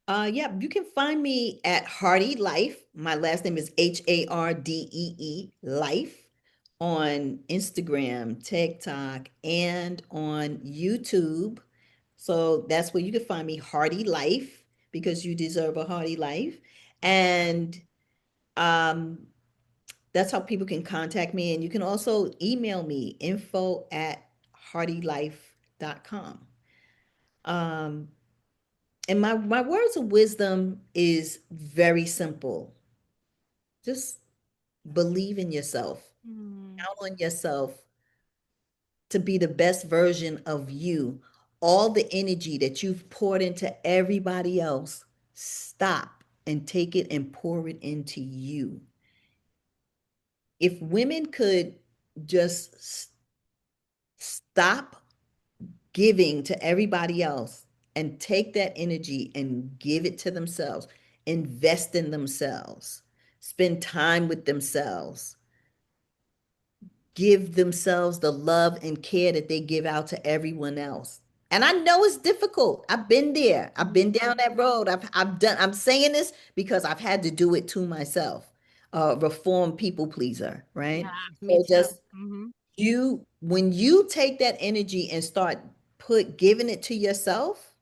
Yeah, you can find me at Hardee Life. My last name is Hardee Life, on Instagram, TikTok, and on YouTube. So that's where you can find me, Hardee Life, because you deserve a Hardee life. And um, that's how people can contact me. And you can also email me, info@hardylife.com. Um, and my words of wisdom is very simple. Just believe in yourself. Hmm. Count on yourself to be the best version of you. All the energy that you've poured into everybody else, stop and take it and pour it into you. If women could just stop giving to everybody else and take that energy and give it to themselves, invest in themselves, spend time with themselves, give themselves the love and care that they give out to everyone else. And I know it's difficult. I've been there. I've been down that road. I'm saying this because I've had to do it to myself. Reform people pleaser, Yeah, right? me So too. just when you take that energy and start giving it to yourself,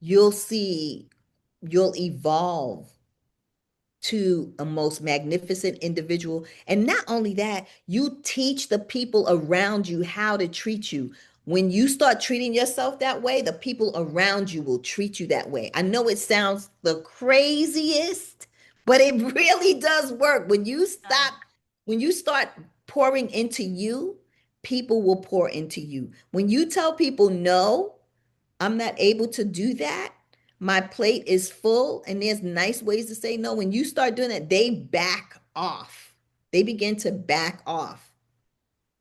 you'll see, you'll evolve to a most magnificent individual. And not only that, you teach the people around you how to treat you. When you start treating yourself that way, the people around you will treat you that way. I know it sounds the craziest, but it really does work. When you start pouring into you, people will pour into you. When you tell people no, I'm not able to do that, my plate is full, and there's nice ways to say no. When you start doing that, they back off. They begin to back off.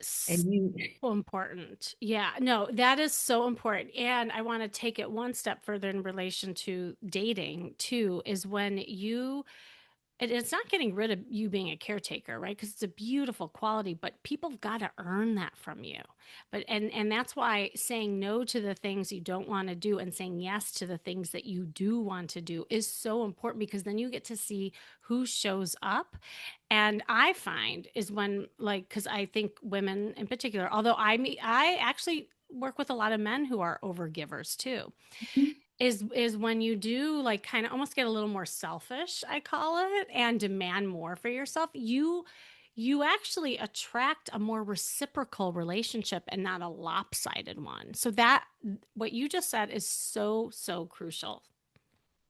So And you, important. Yeah, no, that is so important. And I want to take it one step further in relation to dating too, is when you it's not getting rid of you being a caretaker, right? Because it's a beautiful quality, but people have got to earn that from you. But and that's why saying no to the things you don't want to do and saying yes to the things that you do want to do is so important, because then you get to see who shows up. And I find is when, like, because I think women in particular, although I actually work with a lot of men who are overgivers too, is when you do like kind of almost get a little more selfish, I call it, and demand more for yourself. You actually attract a more reciprocal relationship and not a lopsided one. So that what you just said is so crucial.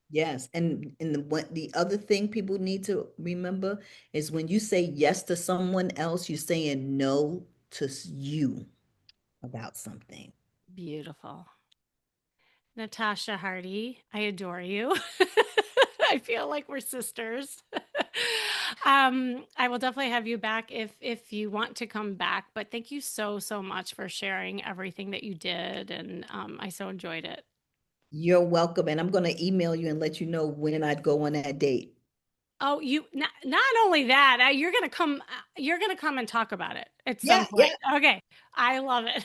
yes, and the other thing people need to remember is when you say yes to someone else, you're saying no to you about something. Beautiful. Natascha Hardee, I adore you. I feel like we're sisters. I will definitely have you back if you want to come back. But thank you so much for sharing everything that you did, and I so enjoyed it. You're welcome, and I'm going to email you and let you know when I'd go on that date. Oh, you not only that, you're gonna come. You're gonna come and talk about it at some Yeah, yeah. point. Okay, I love it.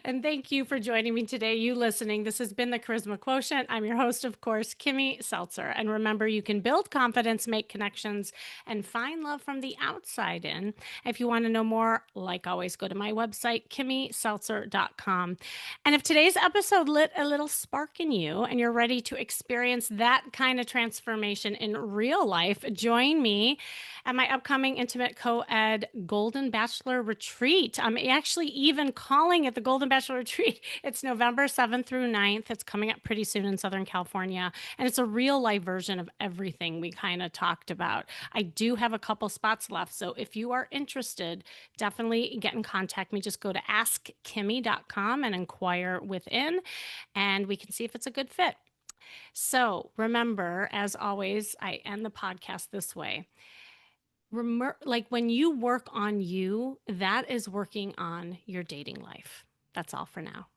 And thank you for joining me today. You listening. This has been the Charisma Quotient. I'm your host, of course, Kimmy Seltzer. And remember, you can build confidence, make connections, and find love from the outside in. If you want to know more, like always, go to my website, kimmyseltzer.com. And if today's episode lit a little spark in you and you're ready to experience that kind of transformation in real life, join me at my upcoming intimate co-ed Golden Bachelor retreat. I'm actually even calling it the Golden Bachelor retreat. It's November 7th through 9th. It's coming up pretty soon in Southern California. And it's a real life version of everything we kind of talked about. I do have a couple spots left. So if you are interested, definitely get in contact me. Just go to askkimmy.com and inquire within, and we can see if it's a good fit. So remember, as always, I end the podcast this way. Remember, like when you work on you, that is working on your dating life. That's all for now.